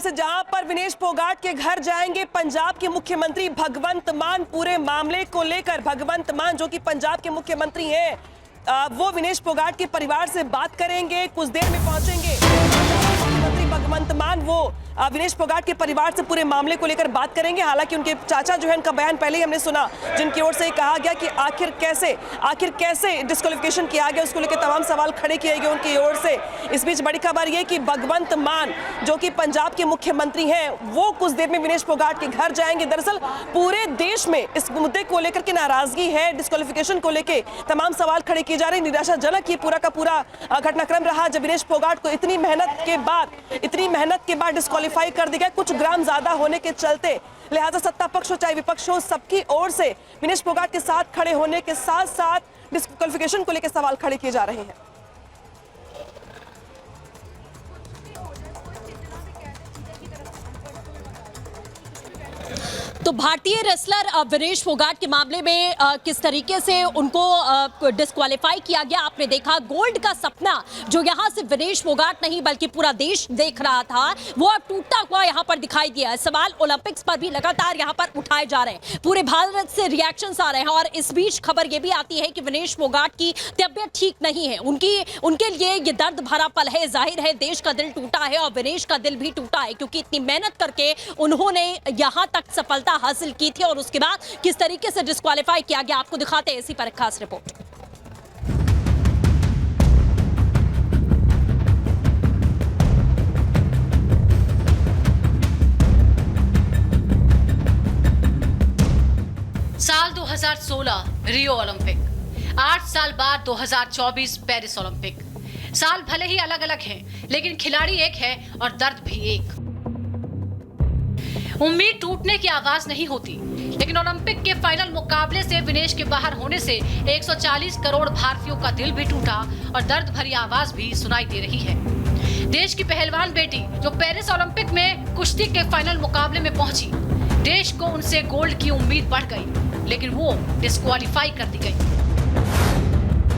से जहां पर विनेश फोगाट के घर जाएंगे पंजाब के मुख्यमंत्री भगवंत मान। पूरे मामले को लेकर भगवंत मान जो कि पंजाब के मुख्यमंत्री हैं, वो विनेश फोगाट के परिवार से बात करेंगे। कुछ देर में पहुंचेंगे मुख्यमंत्री भगवंत मान, वो विनेश फोगाट के परिवार से पूरे मामले को लेकर बात करेंगे। हालांकि उनके चाचा जो है, उनका बयान पहले ही हमने सुना, जिनकी ओर से कहा गया कि आखिर कैसे डिस्क्वालिफिकेशन किया गया, उसको लेकर तमाम सवाल खड़े किए गए उनकी ओर से। इस बीच बड़ी खबर यह कि भगवंत मान जो कि पंजाब के मुख्यमंत्री हैं, वो कुछ देर में विनेश फोगाट के घर जाएंगे। दरअसल पूरे देश में इस मुद्दे को लेकर के नाराजगी है, डिस्क्वालिफिकेशन को लेकर तमाम सवाल खड़े किए जा रहे हैं। निराशाजनक ये पूरा का पूरा घटनाक्रम रहा जब विनेश फोगाट को इतनी मेहनत के बाद डिस्क्वालीफाई कर दिया गया, कुछ ग्राम ज्यादा होने के चलते। लिहाजा सत्ता पक्ष हो चाहे विपक्ष हो, सबकी ओर से विनेश फोगाट के साथ खड़े होने के साथ साथ डिस्क्वालिफिकेशन को लेकर सवाल खड़े किए जा रहे हैं। तो भारतीय रेसलर विनेश फोगाट के मामले में किस तरीके से उनको डिस्क्वालीफाई किया गया, आपने देखा। गोल्ड का सपना जो यहां से विनेश फोगाट नहीं बल्कि पूरा देश देख रहा था, वो अब टूटता हुआ यहां पर दिखाई दिया है। सवाल ओलंपिक्स पर भी लगातार यहां पर उठाए जा रहे हैं, पूरे भारत से रिएक्शंस आ रहे हैं। और इस बीच खबर यह भी आती है कि विनेश फोगाट की तबियत ठीक नहीं है। उनके लिए ये दर्द भरा पल है। जाहिर है देश का दिल टूटा है और विनेश का दिल भी टूटा है, क्योंकि इतनी मेहनत करके उन्होंने यहां तक सफलता हासिल की थी और उसके बाद किस तरीके से डिस्क्वालीफाई किया गया, आपको दिखाते हैं इसी पर एक खास रिपोर्ट। साल 2016 रियो ओलंपिक, 8 साल बाद 2024 पेरिस ओलंपिक। साल भले ही अलग अलग हैं, लेकिन खिलाड़ी एक है और दर्द भी एक। उम्मीद टूटने की आवाज नहीं होती, लेकिन ओलंपिक के फाइनल मुकाबले से विनेश के बाहर होने से 140 करोड़ भारतीयों का दिल भी टूटा और दर्द भरी आवाज भी सुनाई दे रही है। देश की पहलवान बेटी जो पेरिस ओलंपिक में कुश्ती के फाइनल मुकाबले में पहुंची, देश को उनसे गोल्ड की उम्मीद बढ़ गई, लेकिन वो डिस्क्वालीफाई कर दी गई।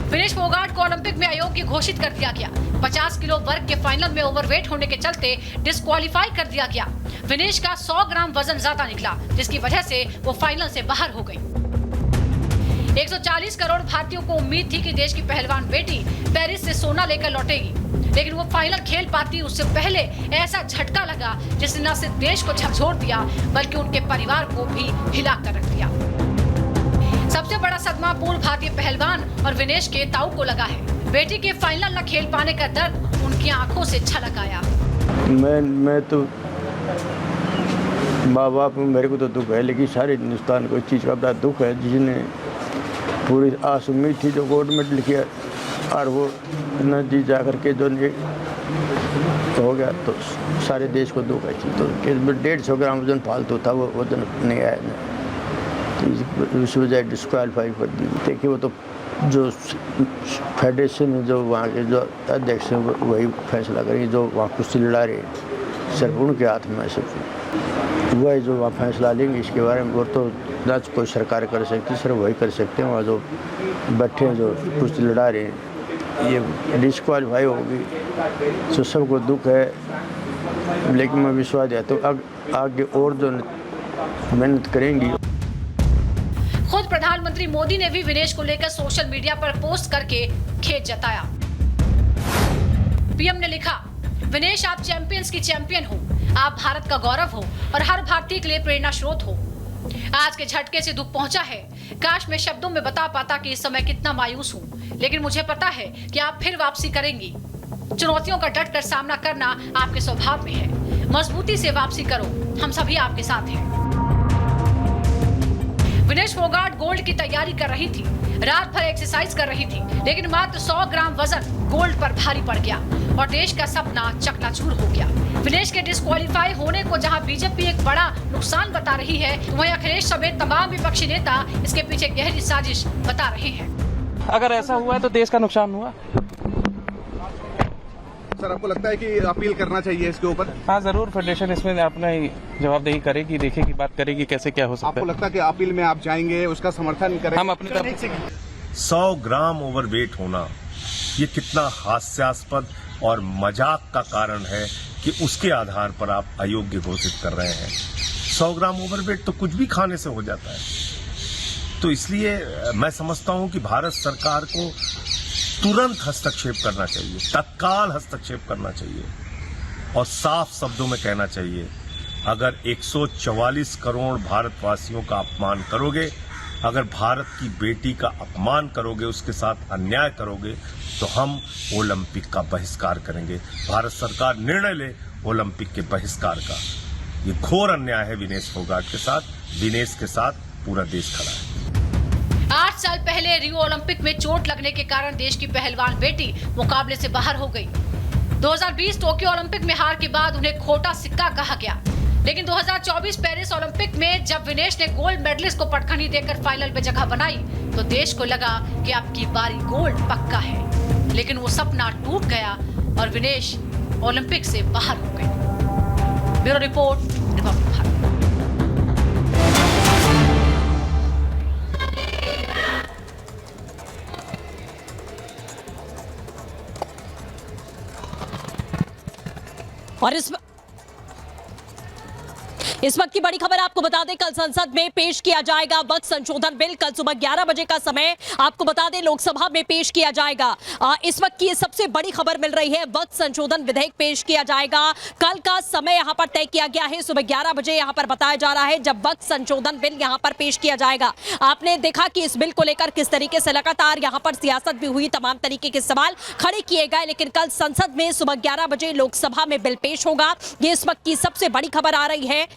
विनेश फोगाट को ओलंपिक में अयोग्य घोषित कर दिया गया। 50 किलो वर्ग के फाइनल में ओवरवेट होने के चलते डिस्क्वालीफाई कर दिया गया। विनेश का 100 ग्राम वजन ज्यादा निकला, जिसकी वजह से वो फाइनल से बाहर हो गई। 140 करोड़ भारतीयों को उम्मीद थी कि देश की पहलवान बेटी पेरिस से सोना लेकर लौटेगी, लेकिन वो फाइनल खेल पाती उससे पहले ऐसा झटका लगा जिसने न सिर्फ देश को झकझोर दिया बल्कि उनके परिवार को भी हिला कर रख दिया। सबसे बड़ा सदमा पूर्व भारतीय पहलवान और विनेश के ताऊ को लगा है। बेटी के फाइनल न खेल पाने का दर्द उनकी आंखों से छलक आया। मैं तो माँ बाप मेरे को तो दुख है, लेकिन सारे हिंदुस्तान को इस चीज़ का बड़ा दुख है, जिसने पूरी आस उम्मीद थी जो गोल्ड मेडल किया और वो न जी जा करके जो हो गया, तो सारे देश को दुख है। तो 150 ग्राम वजन फालतू था, वो वजन नहीं आया, तो इस वजह डिस्क्वालीफाई कर दी। देखिए वो तो जो फेडरेशन जो वहाँ के जो अध्यक्ष हैं वही फैसला करेंगे, जो वहाँ कुश्ती लड़ा रहे सिर्फ उनके हाथ में सिर्फ वही जो वहाँ फैसला लेंगे इसके बारे में। वो तो ना कोई सरकार कर सकती, सिर्फ वही कर सकते हैं। वहाँ जो बैठे हैं जो कुश्ती लड़ा रहे हैं, ये डिस्क्वालीफाई होगी तो सबको दुख है, लेकिन मैं विश्वास है तो आगे और जो मेहनत करेंगी। खुद प्रधानमंत्री मोदी ने भी विनेश को लेकर सोशल मीडिया पर पोस्ट करके खेद जताया। पीएम ने लिखा, विनेश आप चैंपियंस की चैंपियन हो, आप भारत का गौरव हो और हर भारतीय के लिए प्रेरणा स्रोत हो। आज के झटके से दुख पहुंचा है। काश मैं शब्दों में बता पाता कि इस समय कितना मायूस हूं, लेकिन मुझे पता है कि आप फिर वापसी करेंगी। चुनौतियों का डट कर सामना करना आपके स्वभाव में है। मजबूती से वापसी करो, हम सभी आपके साथ हैं। विनेश फोगाट गोल्ड की तैयारी कर रही थी, रात भर एक्सरसाइज कर रही थी, लेकिन मात्र 100 ग्राम वजन गोल्ड पर भारी पड़ गया और देश का सपना चकनाचूर हो गया। विनेश के डिस्क्वालीफाई होने को जहां बीजेपी एक बड़ा नुकसान बता रही है, वहीं अखिलेश समेत तमाम विपक्षी नेता इसके पीछे गहरी साजिश बता रहे हैं। अगर ऐसा हुआ है तो देश का नुकसान हुआ। सर आपको लगता है कि अपील करना चाहिए इसके ऊपर? हाँ जरूर, फेडरेशन इसमें अपना जवाबदेही करेगी, देखेगी, बात करेगी कैसे क्या हो सकता है। आपको लगता है कि अपील में आप जाएंगे, उसका समर्थन करेंगे? हम अपनी तरफ 100 ग्राम ओवरवेट होना ये कितना हास्यास्पद और मजाक का कारण है कि उसके आधार पर आप अयोग्य घोषित कर रहे हैं। 100 ग्राम ओवरवेट तो कुछ भी खाने से हो जाता है। तो इसलिए मैं समझता हूं कि भारत सरकार को तुरंत हस्तक्षेप करना चाहिए, तत्काल हस्तक्षेप करना चाहिए और साफ शब्दों में कहना चाहिए, अगर 144 करोड़ भारतवासियों का अपमान करोगे, अगर भारत की बेटी का अपमान करोगे, उसके साथ अन्याय करोगे, तो हम ओलंपिक का बहिष्कार करेंगे। भारत सरकार निर्णय ले ओलंपिक के बहिष्कार का। ये घोर अन्याय है विनेश फोगाट के साथ। विनेश के साथ पूरा देश खड़ा है। 8 साल पहले रियो ओलंपिक में चोट लगने के कारण देश की पहलवान बेटी मुकाबले से बाहर हो गई। 2020 टोक्यो ओलंपिक में हार के बाद उन्हें खोटा सिक्का कहा गया, लेकिन 2024 पेरिस ओलंपिक में जब विनेश ने गोल्ड मेडलिस्ट को पटखनी देकर फाइनल में जगह बनाई तो देश को लगा कि आपकी बारी गोल्ड पक्का है, लेकिन वो सपना टूट गया और विनेश ओलंपिक से बाहर हो गए। Bureau report, Republic Bharat. और इस वक्त की बड़ी खबर आपको बता दें, कल संसद में पेश किया जाएगा वक्त संशोधन बिल। कल सुबह 11 बजे का समय आपको बता दें लोकसभा में पेश किया जाएगा। इस वक्त की सबसे बड़ी खबर मिल रही है, वक्त संशोधन विधेयक पेश किया जाएगा। कल का समय यहां पर तय किया गया है, सुबह 11 बजे यहां पर बताया जा रहा है जब वक्त संशोधन बिल यहां पर पेश किया जाएगा। आपने देखा कि इस बिल को लेकर किस तरीके से लगातार यहां पर सियासत भी हुई, तमाम तरीके के सवाल खड़े किए गए, लेकिन कल संसद में सुबह 11 बजे लोकसभा में बिल पेश होगा। ये इस वक्त की सबसे बड़ी खबर आ रही है।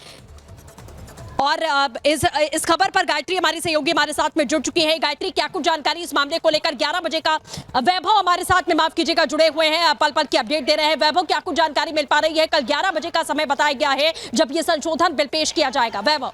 और इस खबर पर गायत्री हमारी सहयोगी हमारे साथ में जुड़ चुकी है। गायत्री, क्या कुछ जानकारी इस मामले को लेकर? 11 बजे का वैभव हमारे साथ में, माफ कीजिएगा, जुड़े हुए हैं, पल पल की अपडेट दे रहे हैं। वैभव, क्या कुछ जानकारी मिल पा रही है? कल 11 बजे का समय बताया गया है जब ये संशोधन बिल पेश किया जाएगा। वैभव।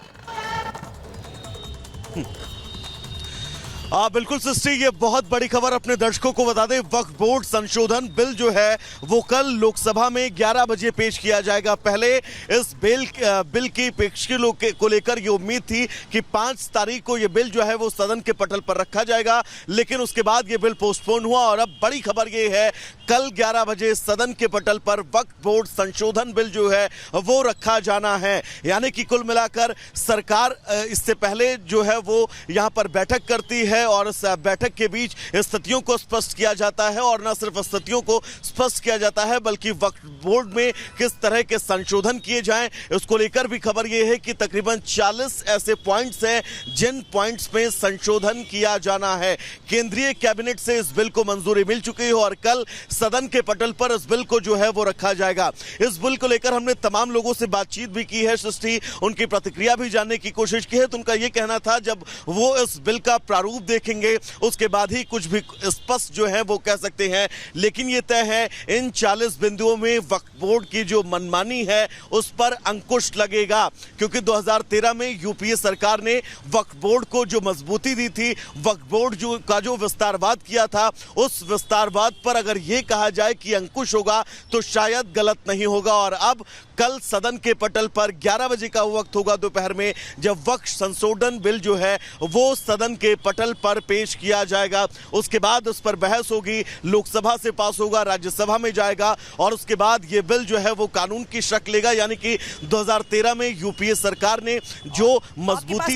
बिल्कुल सृष्टि, ये बहुत बड़ी खबर अपने दर्शकों को बता दें। वक्फ बोर्ड संशोधन बिल जो है वो कल लोकसभा में 11 बजे पेश किया जाएगा। पहले इस बिल की पेशगी को लेकर ये उम्मीद थी कि 5 तारीख को ये बिल जो है वो सदन के पटल पर रखा जाएगा, लेकिन उसके बाद ये बिल पोस्टपोन हुआ और अब बड़ी खबर ये है कल 11 बजे सदन के पटल पर वक्फ बोर्ड संशोधन बिल जो है वो रखा जाना है। यानी कि कुल मिलाकर सरकार इससे पहले जो है वो यहाँ पर बैठक करती है और इस बैठक के बीच स्थितियों को स्पष्ट किया जाता है, और न सिर्फ स्थितियों को स्पष्ट किया जाता है बल्कि वक्फ बोर्ड में किस तरह के संशोधन किए जाएं, उसको लेकर भी खबर यह है कि तकरीबन 40 ऐसे पॉइंट्स हैं जिन पॉइंट्स में संशोधन किया जाना है। केंद्रीय कैबिनेट से इस बिल को मंजूरी मिल चुकी है और कल सदन के पटल पर इस बिल को जो है वो रखा जाएगा। इस बिल को लेकर हमने तमाम लोगों से बातचीत भी की है सृष्टि, उनकी प्रतिक्रिया भी जानने की कोशिश की है। तो उनका यह कहना था जब वो इस बिल का प्रारूप देखेंगे उसके बाद ही कुछ भी स्पष्ट जो है वो कह सकते हैं, लेकिन ये तय है इन 40 बिंदुओं में वक्फ बोर्ड की जो मनमानी है उस पर अंकुश लगेगा, क्योंकि 2013 में यूपीए सरकार ने वक्फ बोर्ड को जो मजबूती दी थी, वक्फ बोर्ड का जो विस्तारवाद किया था, उस विस्तारवाद पर अगर ये कहा जाए कि अंकुश होगा तो शायद गलत नहीं होगा। और अब कल सदन के पटल पर 11 बजे का वक्त होगा दोपहर में जब वक्फ संशोधन बिल जो है वो सदन के पटल पर पेश किया जाएगा। उसके बाद उस पर बहस होगी, लोकसभा से पास होगा, राज्यसभा में जाएगा और उसके बाद ये बिल जो है वो कानून की शक्ल लेगा। यानी कि 2013 में यूपीए सरकार ने जो मजबूती